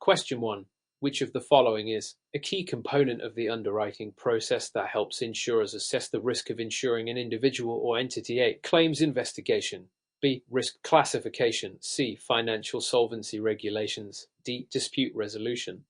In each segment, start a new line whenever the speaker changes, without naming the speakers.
Question 1. Which of the following is a key component of the underwriting process that helps insurers assess the risk of insuring an individual or entity? A. Claims investigation. B. Risk classification. C. Financial solvency regulations. D. Dispute resolution.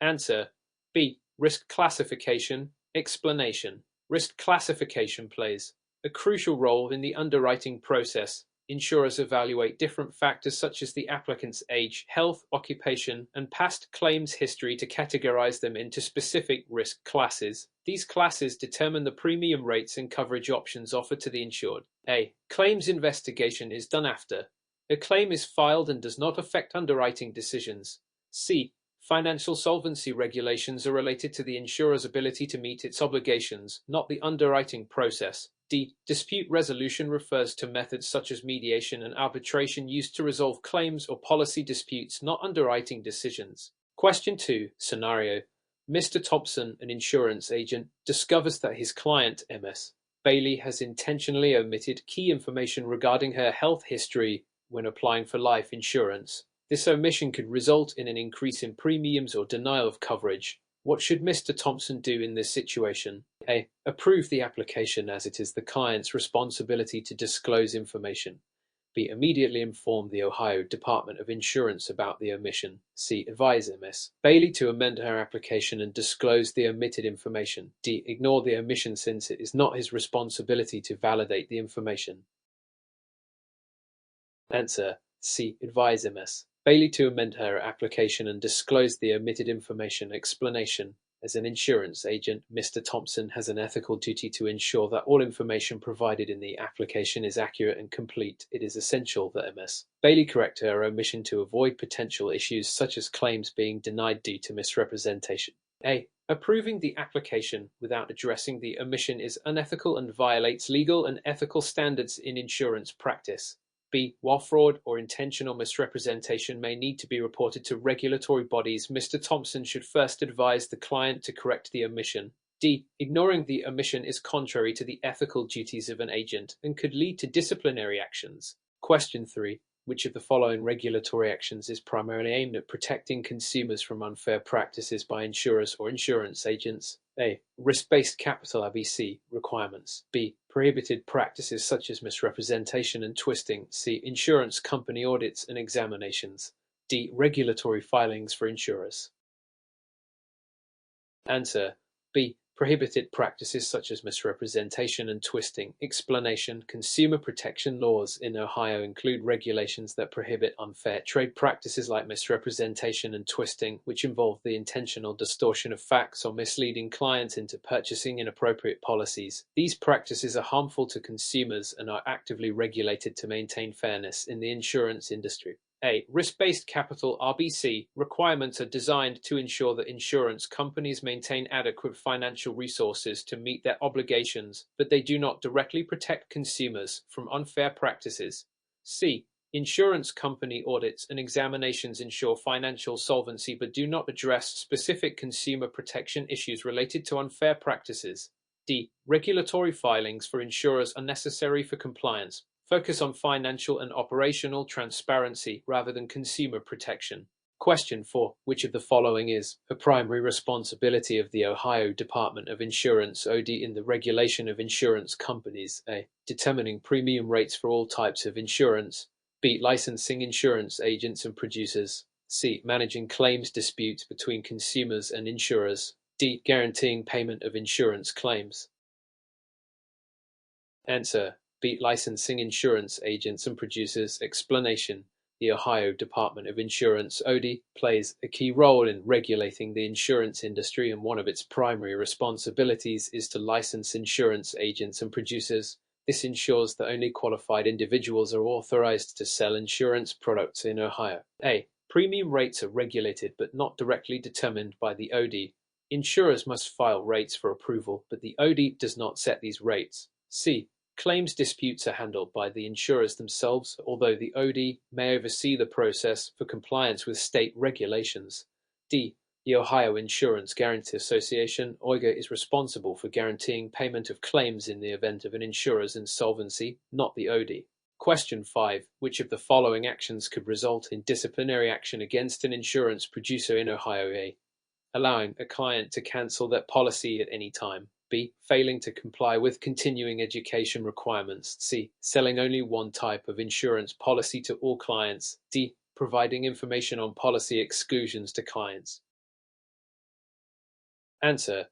Answer: B. Risk classification. Explanation: risk classification plays a crucial role in the underwriting process. Insurers evaluate different factors such as the applicant's age, health, occupation, and past claims history to categorize them into specific risk classes. These classes determine the premium rates and coverage options offered to the insured. A. Claims investigation is done after a claim is filed and does not affect underwriting decisions. C. Financial solvency regulations are related to the insurer's ability to meet its obligations, not the underwriting process. D. Dispute resolution refers to methods such as mediation and arbitration used to resolve claims or policy disputes, not underwriting decisions. Question 2. Scenario: Mr. Thompson, an insurance agent, discovers that his client, Ms. Bailey, has intentionally omitted key information regarding her health history when applying for life insurance. This omission could result in an increase in premiums or denial of coverage. What should Mr. Thompson do in this situation? A. Approve the application, as it is the client's responsibility to disclose information. B. Immediately inform the Ohio Department of Insurance about the omission. C. Advise Ms. Bailey to amend her application and disclose the omitted information. D. Ignore the omission since it is not his responsibility to validate the information. Answer: C. Advise Ms. Bailey to amend her application and disclose the omitted information. Explanation: as an insurance agent, Mr. Thompson has an ethical duty to ensure that all information provided in the application is accurate and complete. It is essential that Ms. Bailey correct her omission to avoid potential issues such as claims being denied due to misrepresentation. A. Approving the application without addressing the omission is unethical and violates legal and ethical standards in insurance practice. B. While fraud or intentional misrepresentation may need to be reported to regulatory bodies, Mr. Thompson should first advise the client to correct the omission. D. Ignoring the omission is contrary to the ethical duties of an agent and could lead to disciplinary actions. Question 3. Which of the following regulatory actions is primarily aimed at protecting consumers from unfair practices by insurers or insurance agents? A. Risk-based capital (RBC) requirements. B. Prohibited practices such as misrepresentation and twisting. C. Insurance company audits and examinations. D. Regulatory filings for insurers. Answer: B. Prohibited practices such as misrepresentation and twisting. Explanation: consumer protection laws in Ohio include regulations that prohibit unfair trade practices like misrepresentation and twisting, which involve the intentional distortion of facts or misleading clients into purchasing inappropriate policies. These practices are harmful to consumers and are actively regulated to maintain fairness in the insurance industry. A. Risk-based capital (RBC) requirements are designed to ensure that insurance companies maintain adequate financial resources to meet their obligations, but they do not directly protect consumers from unfair practices. C. Insurance company audits and examinations ensure financial solvency but do not address specific consumer protection issues related to unfair practices. D. Regulatory filings for insurers are necessary for compliance. Focus on financial and operational transparency rather than consumer protection. Question 4. Which of the following is a primary responsibility of the Ohio Department of Insurance (OD) in the regulation of insurance companies? A. Determining premium rates for all types of insurance. B. Licensing insurance agents and producers. C. Managing claims disputes between consumers and insurers. D. Guaranteeing payment of insurance claims. Answer: B. Licensing insurance agents and producers. Explanation: the Ohio Department of Insurance (OD) plays a key role in regulating the insurance industry, and one of its primary responsibilities is to license insurance agents and producers. This ensures that only qualified individuals are authorized to sell insurance products in Ohio. A. Premium rates are regulated but not directly determined by the OD. Insurers must file rates for approval, but the OD does not set these rates. C. Claims disputes are handled by the insurers themselves, although the OD may oversee the process for compliance with state regulations. D. The Ohio Insurance Guarantee Association (OIGA) is responsible for guaranteeing payment of claims in the event of an insurer's insolvency, not the OD. Question 5. Which of the following actions could result in disciplinary action against an insurance producer in Ohio? A. Allowing a client to cancel their policy at any time. B. Failing to comply with continuing education requirements. C. Selling only one type of insurance policy to all clients. D. Providing information on policy exclusions to clients. Answer: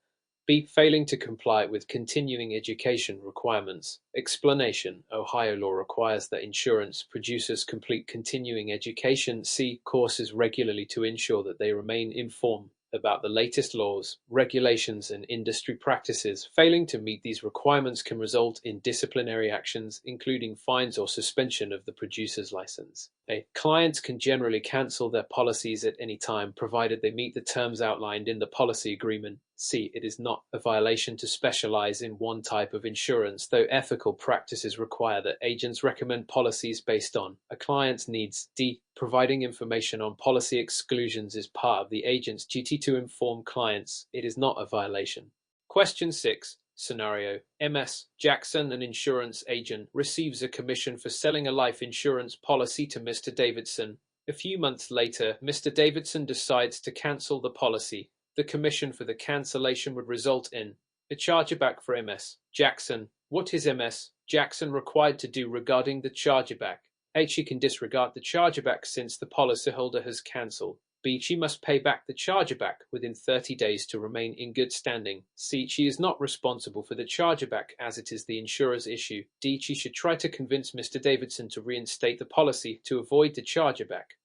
B. Failing to comply with continuing education requirements. Explanation: Ohio law requires that insurance producers complete continuing education C courses regularly to ensure that they remain informed about the latest laws, regulations, and industry practices. Failing to meet these requirements can result in disciplinary actions, including fines or suspension of the producer's license. A. Clients can generally cancel their policies at any time, provided they meet the terms outlined in the policy agreement. C. It is not a violation to specialize in one type of insurance, though ethical practices require that agents recommend policies based on a client's needs. D. Providing information on policy exclusions is part of the agent's duty to inform clients. It is not a violation. Question 6. Scenario: MS Jackson, an insurance agent, receives a commission for selling a life insurance policy to Mr. Davidson. A few months later, Mr. Davidson decides to cancel the policy. The commission for the cancellation would result in a chargeback for MS Jackson. What is MS Jackson required to do regarding the chargeback? A. She can disregard the chargeback since the policyholder has cancelled. B. She must pay back the chargeback within 30 days to remain in good standing. C. She is not responsible for the chargeback as it is the insurer's issue. D. She should try to convince Mr. Davidson to reinstate the policy to avoid the chargeback.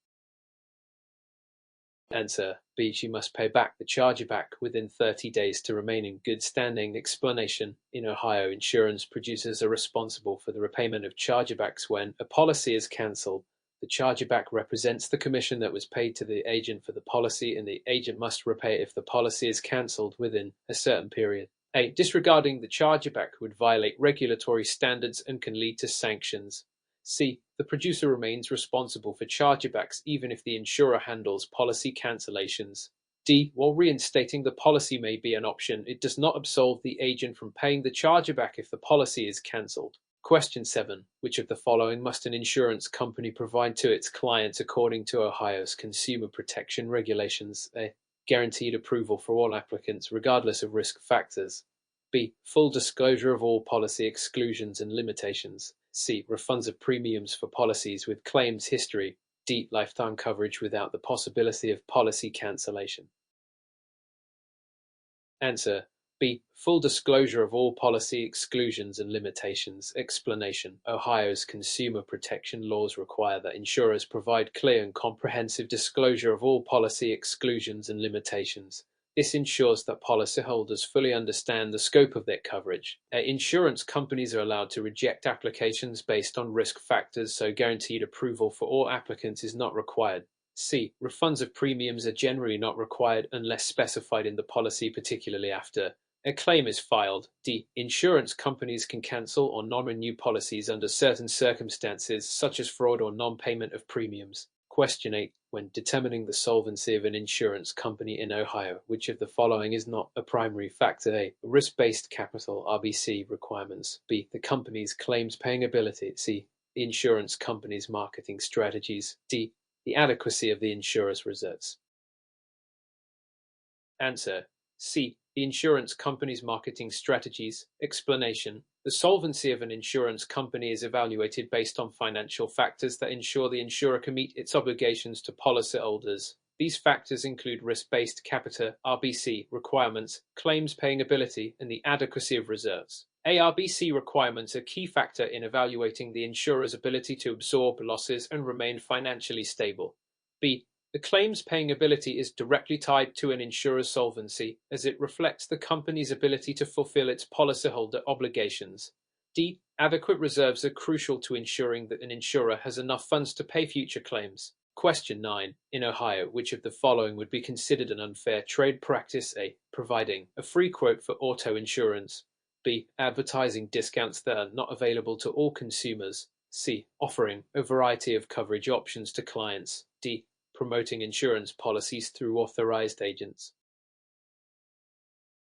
Answer: B. She must pay back the chargeback within 30 days to remain in good standing. Explanation: in Ohio, insurance producers are responsible for the repayment of chargebacks when a policy is cancelled. The chargeback represents the commission that was paid to the agent for the policy, and the agent must repay it if the policy is cancelled within a certain period. A. Disregarding the chargeback would violate regulatory standards and can lead to sanctions. C. The producer remains responsible for chargebacks even if the insurer handles policy cancellations. D. While reinstating the policy may be an option, it does not absolve the agent from paying the chargeback if the policy is cancelled. Question 7. Which of the following must an insurance company provide to its clients according to Ohio's consumer protection regulations? A. Guaranteed approval for all applicants regardless of risk factors. B. Full disclosure of all policy exclusions and limitations. C. Refunds of premiums for policies with claims history. D. Lifetime coverage without the possibility of policy cancellation. Answer: B. Full disclosure of all policy exclusions and limitations. Explanation: Ohio's consumer protection laws require that insurers provide clear and comprehensive disclosure of all policy exclusions and limitations. This ensures that policyholders fully understand the scope of their coverage. Insurance companies are allowed to reject applications based on risk factors, so guaranteed approval for all applicants is not required. C. Refunds of premiums are generally not required unless specified in the policy, particularly after a claim is filed. D. Insurance companies can cancel or non-renew policies under certain circumstances, such as fraud or non-payment of premiums. Question 8. When determining the solvency of an insurance company in Ohio, which of the following is not a primary factor? A. Risk-based capital (RBC) requirements. B. The company's claims-paying ability. C. The insurance company's marketing strategies. D. The adequacy of the insurer's reserves. Answer: C. The insurance company's marketing strategies. Explanation: the solvency of an insurance company is evaluated based on financial factors that ensure the insurer can meet its obligations to policyholders. These factors include risk-based capital (RBC) requirements, claims-paying ability, and the adequacy of reserves. ARBC requirements are a key factor in evaluating the insurer's ability to absorb losses and remain financially stable. B. The claims-paying ability is directly tied to an insurer's solvency, as it reflects the company's ability to fulfill its policyholder obligations. D. Adequate reserves are crucial to ensuring that an insurer has enough funds to pay future claims. Question 9. In Ohio, which of the following would be considered an unfair trade practice? A. Providing a free quote for auto insurance. B. Advertising discounts that are not available to all consumers. C. Offering a variety of coverage options to clients. D. Promoting insurance policies through authorized agents.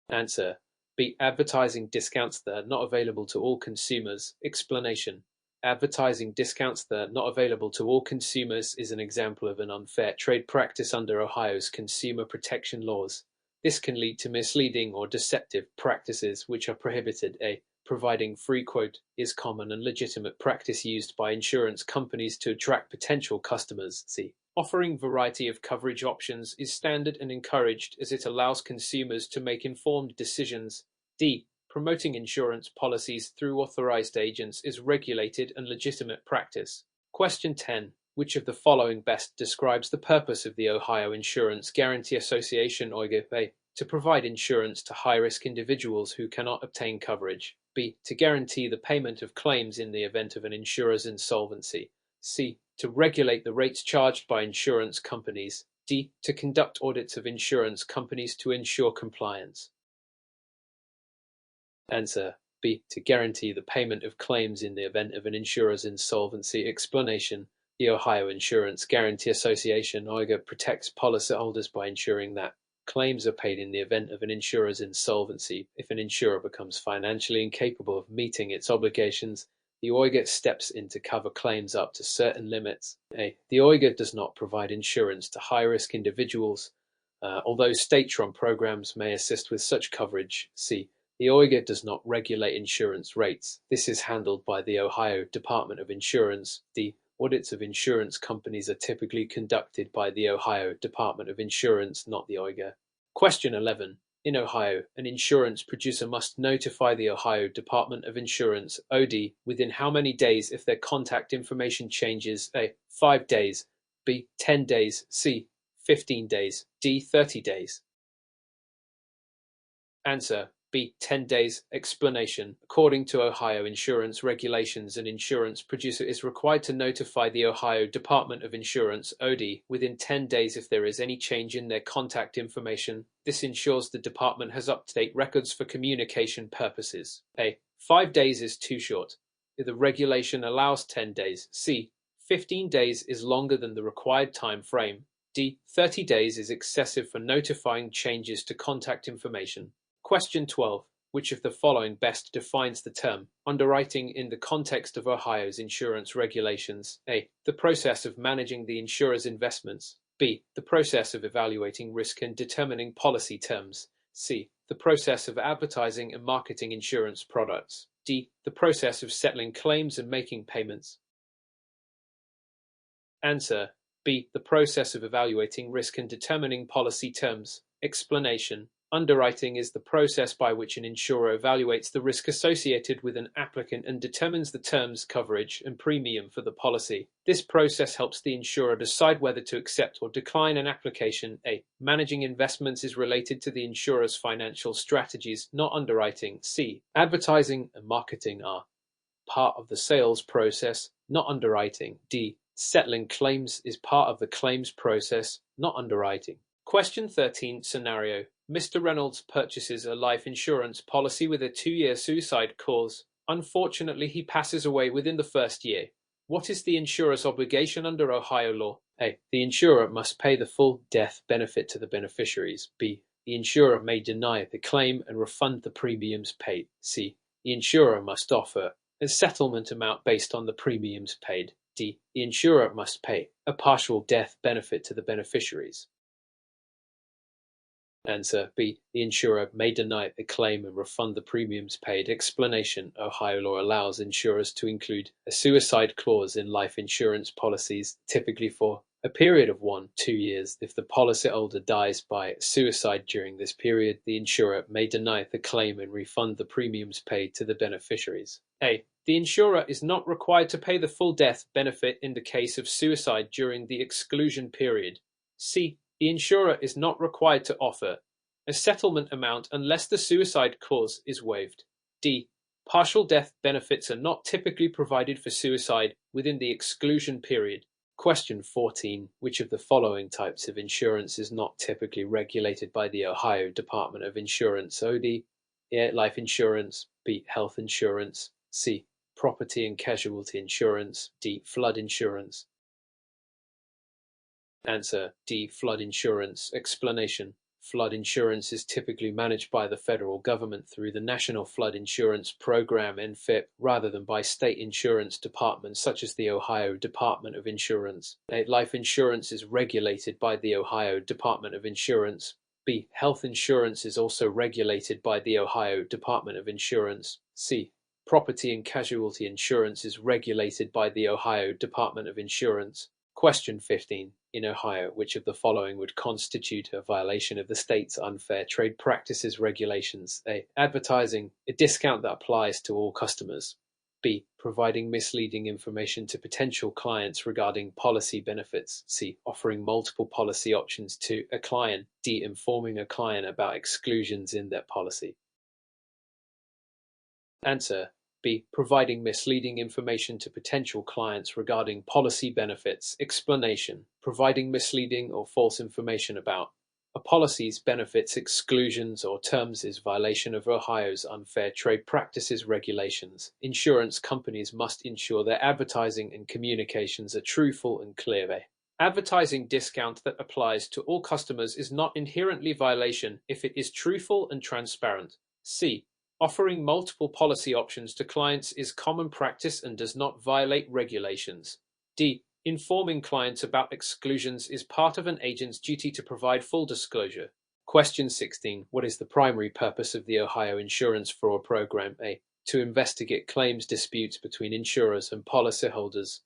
Answer: B. Advertising discounts that are not available to all consumers. Explanation: Advertising discounts that are not available to all consumers is an example of an unfair trade practice under Ohio's consumer protection laws. This can lead to misleading or deceptive practices which are prohibited. Providing free quote is common and legitimate practice used by insurance companies to attract potential customers. C. Offering variety of coverage options is standard and encouraged as it allows consumers to make informed decisions. D. Promoting insurance policies through authorized agents is regulated and legitimate practice. Question 10. Which of the following best describes the purpose of the Ohio Insurance Guarantee Association (OIGA)? To provide insurance to high-risk individuals who cannot obtain coverage. B. To guarantee the payment of claims in the event of an insurer's insolvency. C. To regulate the rates charged by insurance companies. D. To conduct audits of insurance companies to ensure compliance. Answer B. To guarantee the payment of claims in the event of an insurer's insolvency. Explanation: the Ohio Insurance Guarantee Association (OIGA) protects policyholders by ensuring that claims are paid in the event of an insurer's insolvency. If an insurer becomes financially incapable of meeting its obligations, the OIGA steps in to cover claims up to certain limits. The OIGA does not provide insurance to high-risk individuals, although state-run programs may assist with such coverage. C. The OIGA does not regulate insurance rates. This is handled by the Ohio Department of Insurance. D. Audits of insurance companies are typically conducted by the Ohio Department of Insurance, not the OIGA. Question 11. In Ohio, an insurance producer must notify the Ohio Department of Insurance (OD) within how many days if their contact information changes? A. 5 days. B. 10 days. C. 15 days. D. 30 days. Answer B. 10 days. Explanation: according to Ohio insurance regulations, an insurance producer is required to notify the Ohio Department of Insurance (OD) within 10 days if there is any change in their contact information. This ensures the department has up-to-date records for communication purposes. A. 5 days is too short. The regulation allows 10 days. C. 15 days is longer than the required time frame. D. 30 days is excessive for notifying changes to contact information. Question 12. Which of the following best defines the term underwriting in the context of Ohio's insurance regulations? A. The process of managing the insurer's investments. B. The process of evaluating risk and determining policy terms. C. The process of advertising and marketing insurance products. D. The process of settling claims and making payments. Answer B. The process of evaluating risk and determining policy terms. Explanation: underwriting is the process by which an insurer evaluates the risk associated with an applicant and determines the terms, coverage, and premium for the policy. This process helps the insurer decide whether to accept or decline an application. A. Managing investments is related to the insurer's financial strategies, not underwriting. C. Advertising and marketing are part of the sales process, not underwriting. D. Settling claims is part of the claims process, not underwriting. Question 13. Scenario: Mr. Reynolds purchases a life insurance policy with a 2-year suicide clause. Unfortunately, he passes away within the first year. What is the insurer's obligation under Ohio law? A. The insurer must pay the full death benefit to the beneficiaries. B. The insurer may deny the claim and refund the premiums paid. C. The insurer must offer a settlement amount based on the premiums paid. D. The insurer must pay a partial death benefit to the beneficiaries. Answer B. The insurer may deny the claim and refund the premiums paid. Explanation: Ohio law allows insurers to include a suicide clause in life insurance policies, typically for a period of 1-2 years. If the policyholder dies by suicide during this period, the insurer may deny the claim and refund the premiums paid to the beneficiaries. A. The insurer is not required to pay the full death benefit in the case of suicide during the exclusion period. C. The insurer is not required to offer a settlement amount unless the suicide clause is waived. D. Partial death benefits are not typically provided for suicide within the exclusion period. Question 14. Which of the following types of insurance is not typically regulated by the Ohio Department of Insurance? OD. A. Life insurance. B. Health insurance. C. Property and casualty insurance. D. Flood insurance. Answer D. Flood insurance. Explanation: Flood insurance is typically managed by the federal government through the National Flood Insurance Program (NFIP) rather than by state insurance departments such as the Ohio Department of Insurance. A. Life insurance is regulated by the Ohio Department of Insurance. B. Health insurance is also regulated by the Ohio Department of Insurance. C. Property and casualty insurance is regulated by the Ohio Department of Insurance. Question 15. In Ohio, which of the following would constitute a violation of the state's unfair trade practices regulations? A. Advertising a discount that applies to all customers. B. Providing misleading information to potential clients regarding policy benefits. C. Offering multiple policy options to a client. D. Informing a client about exclusions in their policy. Answer. B. Providing misleading information to potential clients regarding policy benefits. Explanation. Providing misleading or false information about a policy's benefits, exclusions, or terms is violation of Ohio's unfair trade practices regulations. Insurance companies must ensure their advertising and communications are truthful and clear. Advertising discount that applies to all customers is not inherently violation if it is truthful and transparent. C. Offering multiple policy options to clients is common practice and does not violate regulations. D. Informing clients about exclusions is part of an agent's duty to provide full disclosure. Question 16. What is the primary purpose of the Ohio Insurance Fraud Program? A. To investigate claims disputes between insurers and policyholders.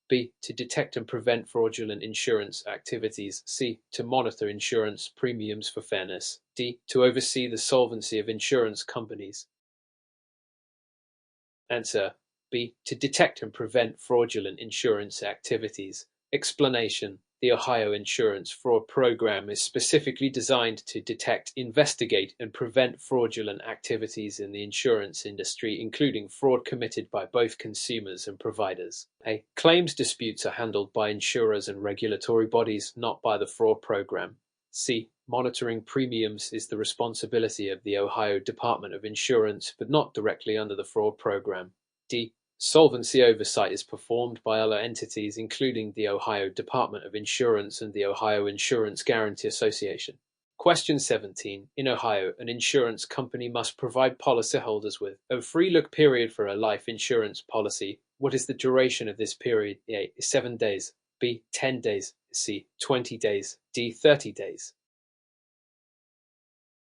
B. To detect and prevent fraudulent insurance activities. C. To monitor insurance premiums for fairness. D. To oversee the solvency of insurance companies. Answer. B. To detect and prevent fraudulent insurance activities. Explanation. The Ohio Insurance Fraud Program is specifically designed to detect, investigate, and prevent fraudulent activities in the insurance industry, including fraud committed by both consumers and providers. A. Claims disputes are handled by insurers and regulatory bodies, not by the fraud program. C. Monitoring premiums is the responsibility of the Ohio Department of Insurance, but not directly under the fraud program. D. Solvency oversight is performed by other entities, including the Ohio Department of Insurance and the Ohio Insurance Guarantee Association. Question 17. In Ohio, an insurance company must provide policyholders with a free look period for a life insurance policy. What is the duration of this period? A. 7 days. B. 10 days. C. 20 days. D. 30 days.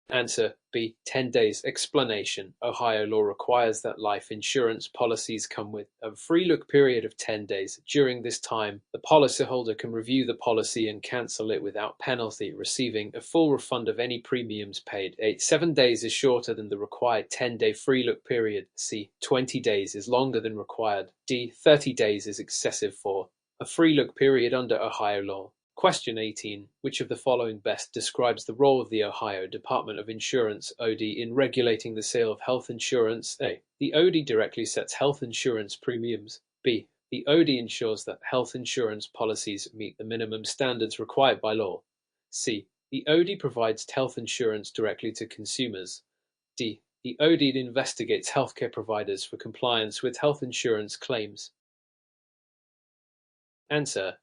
Answer. B. 10 days. Explanation. Ohio law requires that life insurance policies come with a free look period of 10 days. During this time, the policyholder can review the policy and cancel it without penalty, receiving a full refund of any premiums paid. 7 days is shorter than the required 10-day free look period. C. 20 days is longer than required. D. 30 days is excessive for a free look period under Ohio law. Question 18. Which of the following best describes the role of the Ohio Department of Insurance (OD) in regulating the sale of health insurance? A. The OD directly sets health insurance premiums. B. The OD ensures that health insurance policies meet the minimum standards required by law. C. The OD provides health insurance directly to consumers. D. The OD investigates healthcare providers for compliance with health insurance claims. Answer.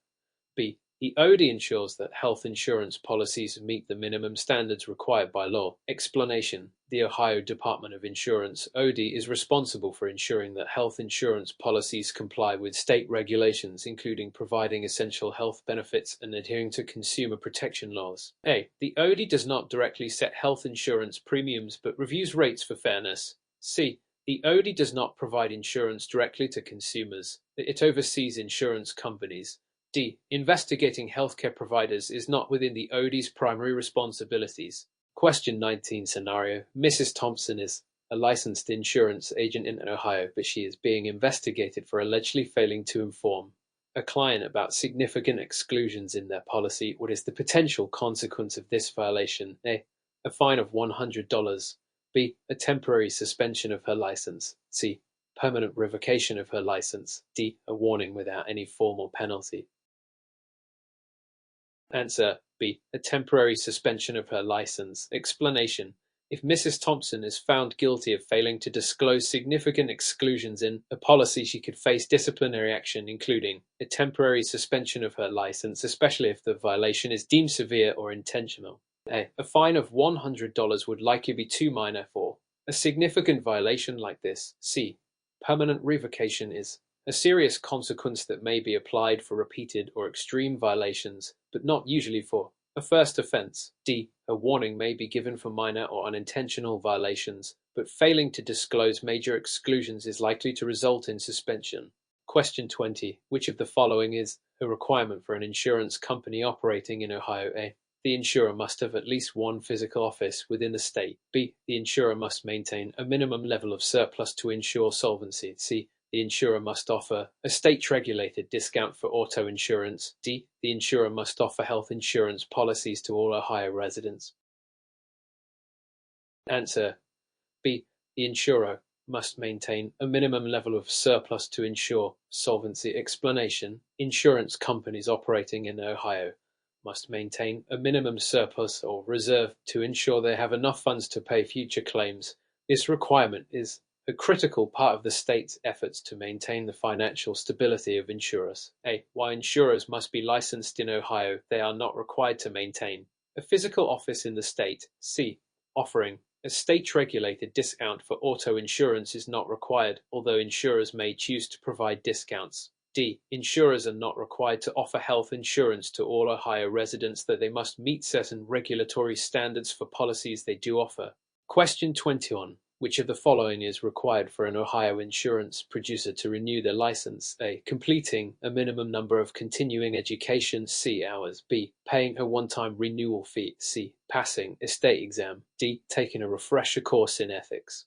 B. The OD ensures that health insurance policies meet the minimum standards required by law. Explanation. The Ohio Department of Insurance (OD) is responsible for ensuring that health insurance policies comply with state regulations, including providing essential health benefits and adhering to consumer protection laws. A. The OD does not directly set health insurance premiums but reviews rates for fairness. C. The OD does not provide insurance directly to consumers. It oversees insurance companies. D. Investigating healthcare providers is not within the OD's primary responsibilities. Question 19 scenario. Mrs. Thompson is a licensed insurance agent in Ohio, but she is being investigated for allegedly failing to inform a client about significant exclusions in their policy. What is the potential consequence of this violation? A. A fine of $100. B. A temporary suspension of her license. C. Permanent revocation of her license. D. A warning without any formal penalty. Answer. B. A temporary suspension of her license. Explanation. If Mrs. Thompson is found guilty of failing to disclose significant exclusions in a policy, she could face disciplinary action, including a temporary suspension of her license, especially if the violation is deemed severe or intentional. A fine of $100 would likely be too minor for a significant violation like this. C. Permanent revocation is a serious consequence that may be applied for repeated or extreme violations, but not usually for a first offense. D. A warning may be given for minor or unintentional violations, but failing to disclose major exclusions is likely to result in suspension. Question 20. Which of the following is a requirement for an insurance company operating in Ohio? A. The insurer must have at least one physical office within the state. B. The insurer must maintain a minimum level of surplus to ensure solvency. C. The insurer must offer a state-regulated discount for auto insurance. D. The insurer must offer health insurance policies to all Ohio residents. Answer B. The insurer must maintain a minimum level of surplus to ensure solvency. Explanation: insurance companies operating in Ohio must maintain a minimum surplus or reserve to ensure they have enough funds to pay future claims. This requirement is a critical part of the state's efforts to maintain the financial stability of insurers. While insurers must be licensed in Ohio, they are not required to maintain a physical office in the state. C. Offering a state-regulated discount for auto insurance is not required, although insurers may choose to provide discounts. D. Insurers are not required to offer health insurance to all Ohio residents, though they must meet certain regulatory standards for policies they do offer. Question 21. Which of the following is required for an Ohio insurance producer to renew their license? A. Completing a minimum number of continuing education C hours. B. Paying a one-time renewal fee. C. Passing a state exam. D. Taking a refresher course in ethics.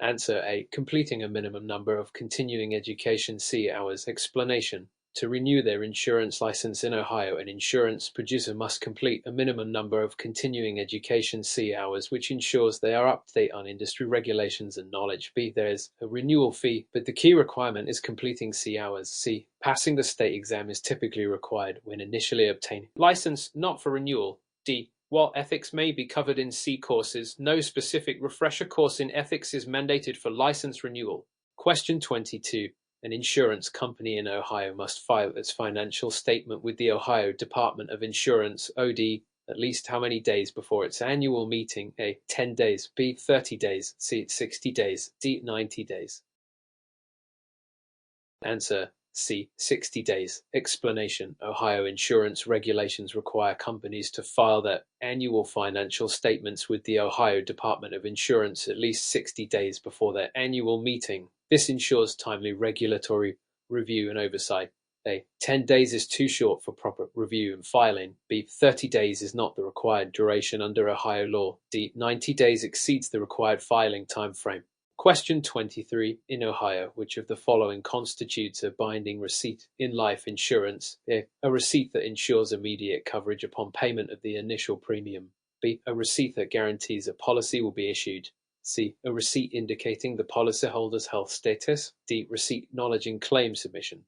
Answer A. Completing a minimum number of continuing education C hours. Explanation: to renew their insurance license in Ohio, an insurance producer must complete a minimum number of continuing education C hours, which ensures they are up to date on industry regulations and knowledge. B. There is a renewal fee, but the key requirement is completing C hours. C. Passing the state exam is typically required when initially obtaining license, not for renewal. D. While ethics may be covered in C courses, no specific refresher course in ethics is mandated for license renewal. Question 22. An insurance company in Ohio must file its financial statement with the Ohio Department of Insurance (OD) at least how many days before its annual meeting? A. 10 days. B. 30 days. C. 60 days. D. 90 days. Answer C. 60 days. Explanation: Ohio insurance regulations require companies to file their annual financial statements with the Ohio Department of Insurance at least 60 days before their annual meeting. This ensures timely regulatory review and oversight. A. 10 days is too short for proper review and filing. B. 30 days is not the required duration under Ohio law. D. 90 days exceeds the required filing time frame. Question 23. In Ohio, which of the following constitutes a binding receipt in life insurance? A. A receipt that ensures immediate coverage upon payment of the initial premium. B. A receipt that guarantees a policy will be issued. C. A receipt indicating the policyholder's health status. D. Receipt acknowledging claim submission.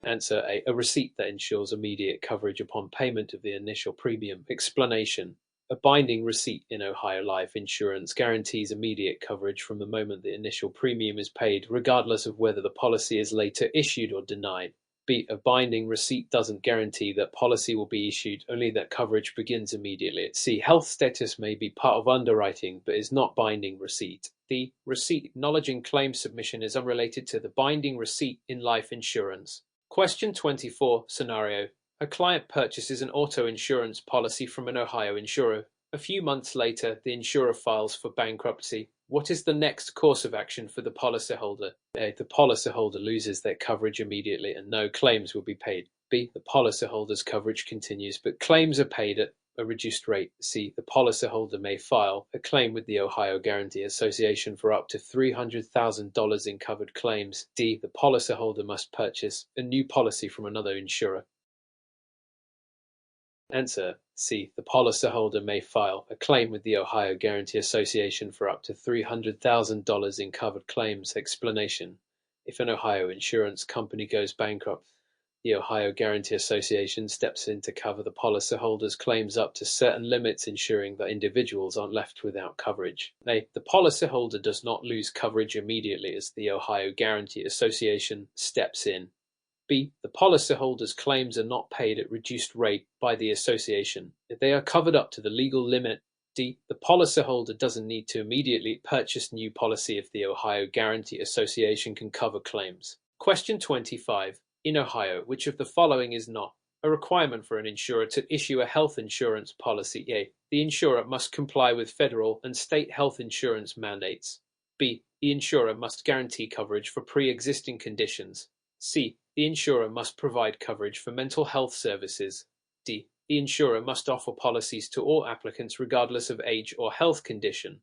Answer A. A receipt that ensures immediate coverage upon payment of the initial premium. Explanation: a binding receipt in Ohio life insurance guarantees immediate coverage from the moment the initial premium is paid, regardless of whether the policy is later issued or denied. B. A binding receipt doesn't guarantee that policy will be issued, only that coverage begins immediately. C. Health status may be part of underwriting, but is not binding receipt. D. Receipt acknowledging claim submission is unrelated to the binding receipt in life insurance. Question 24. Scenario: a client purchases an auto insurance policy from an Ohio insurer. A few months later, the insurer files for bankruptcy. What is the next course of action for the policyholder? A. The policyholder loses their coverage immediately and no claims will be paid. B. The policyholder's coverage continues, but claims are paid at a reduced rate. C. The policyholder may file a claim with the Ohio Guarantee Association for up to $300,000 in covered claims. D. The policyholder must purchase a new policy from another insurer. Answer C. The policyholder may file a claim with the Ohio Guarantee Association for up to $300,000 in covered claims. Explanation: if an Ohio insurance company goes bankrupt, the Ohio Guarantee Association steps in to cover the policyholder's claims up to certain limits, ensuring that individuals aren't left without coverage. A. The policyholder does not lose coverage immediately as the Ohio Guarantee Association steps in. B. The policyholder's claims are not paid at reduced rate by the association if they are covered up to the legal limit. D. The policyholder doesn't need to immediately purchase new policy if the Ohio Guarantee Association can cover claims. Question 25. In Ohio, which of the following is not a requirement for an insurer to issue a health insurance policy? A. The insurer must comply with federal and state health insurance mandates. B. The insurer must guarantee coverage for pre-existing conditions. C. The insurer must provide coverage for mental health services. D. The insurer must offer policies to all applicants regardless of age or health condition.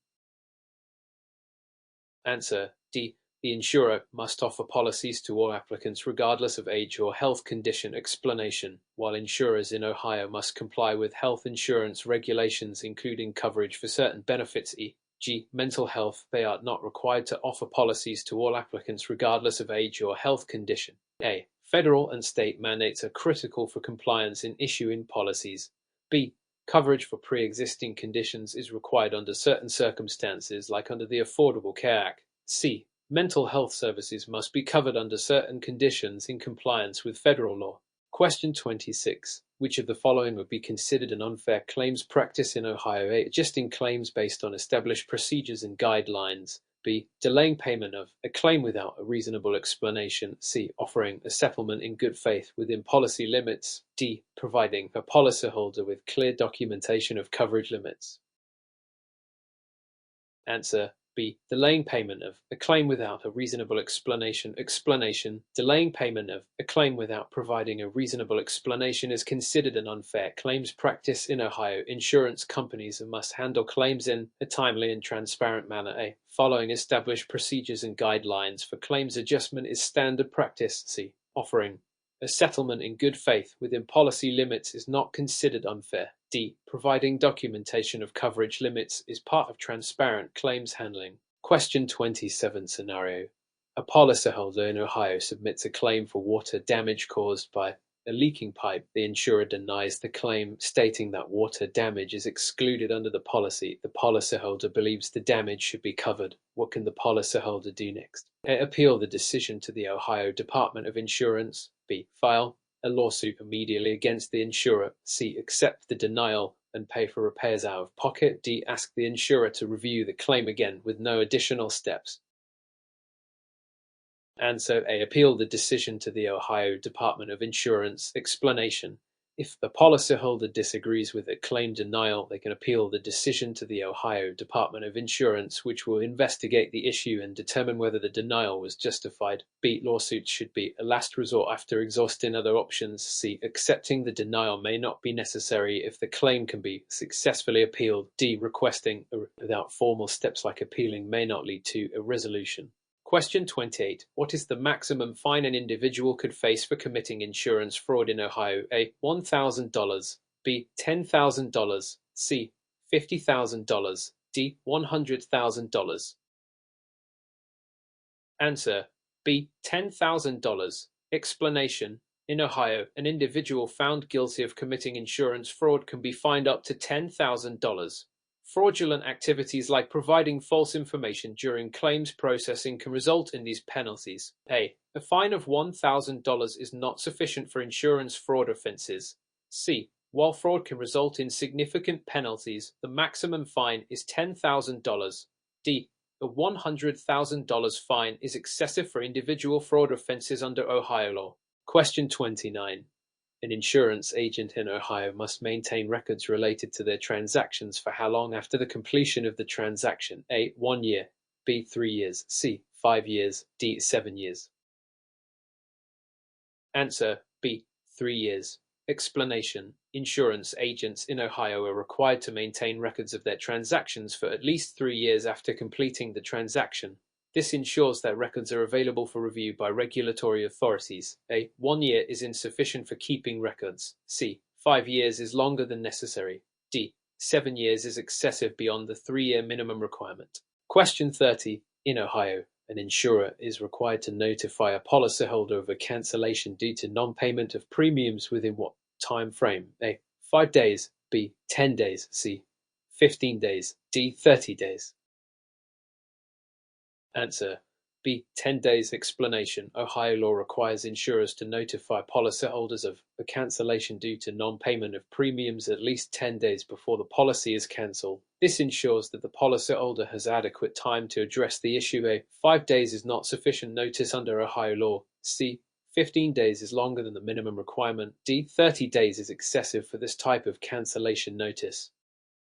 Answer: D. The insurer must offer policies to all applicants regardless of age or health condition. Explanation: while insurers in Ohio must comply with health insurance regulations including coverage for certain benefits, e.g. mental health, they are not required to offer policies to all applicants regardless of age or health condition. A. Federal and state mandates are critical for compliance in issuing policies. B. Coverage for pre-existing conditions is required under certain circumstances, like under the Affordable Care Act. C. Mental health services must be covered under certain conditions in compliance with federal law. Question 26. Which of the following would be considered an unfair claims practice in Ohio? A. Adjusting claims based on established procedures and guidelines. B. Delaying payment of a claim without a reasonable explanation. C. Offering a settlement in good faith within policy limits. D. Providing a policyholder with clear documentation of coverage limits. Answer: B. Delaying payment of a claim without a reasonable explanation. Explanation: delaying payment of a claim without providing a reasonable explanation is considered an unfair claims practice in Ohio. Insurance companies must handle claims in a timely and transparent manner. A. Following established procedures and guidelines for claims adjustment is standard practice. C. Offering a settlement in good faith within policy limits is not considered unfair. D. Providing documentation of coverage limits is part of transparent claims handling. Question 27 scenario. A policyholder in Ohio submits a claim for water damage caused by a leaking pipe. The insurer denies the claim, stating that water damage is excluded under the policy. The policyholder believes the damage should be covered. What can the policyholder do next? A. Appeal the decision to the Ohio Department of Insurance. B. File a lawsuit immediately against the insurer. C. Accept the denial and pay for repairs out of pocket. D. Ask the insurer to review the claim again with no additional steps. Answer: A. Appeal the decision to the Ohio Department of Insurance. Explanation: if the policyholder disagrees with a claim denial, they can appeal the decision to the Ohio Department of Insurance, which will investigate the issue and determine whether the denial was justified. B. Lawsuits should be a last resort after exhausting other options. C. Accepting the denial may not be necessary if the claim can be successfully appealed. D. Requesting without formal steps like appealing may not lead to a resolution. Question 28. What is the maximum fine an individual could face for committing insurance fraud in Ohio? A. $1,000. B. $10,000. C. $50,000. D. $100,000. Answer: B. $10,000. Explanation: in Ohio, an individual found guilty of committing insurance fraud can be fined up to $10,000. Fraudulent activities like providing false information during claims processing can result in these penalties. A. A fine of $1,000 is not sufficient for insurance fraud offenses. C. While fraud can result in significant penalties, the maximum fine is $10,000. D. A $100,000 fine is excessive for individual fraud offenses under Ohio law. Question 29. An insurance agent in Ohio must maintain records related to their transactions for how long after the completion of the transaction? A. 1 year. B. 3 years. C. 5 years. D. 7 years. Answer: B. 3 years. Explanation: insurance agents in Ohio are required to maintain records of their transactions for at least 3 years after completing the transaction. This ensures that records are available for review by regulatory authorities. A. 1 year is insufficient for keeping records. C. 5 years is longer than necessary. D. 7 years is excessive beyond the 3-year minimum requirement. Question 30. In Ohio, an insurer is required to notify a policyholder of a cancellation due to non-payment of premiums within what time frame? A. 5 days. B. 10 days. C. 15 days. D. 30 days. Answer: B. 10 days explanation. Ohio law requires insurers to notify policyholders of a cancellation due to non-payment of premiums at least 10 days before the policy is cancelled. This ensures that the policyholder has adequate time to address the issue. A. 5 days is not sufficient notice under Ohio law. C. 15 days is longer than the minimum requirement. D. 30 days is excessive for this type of cancellation notice.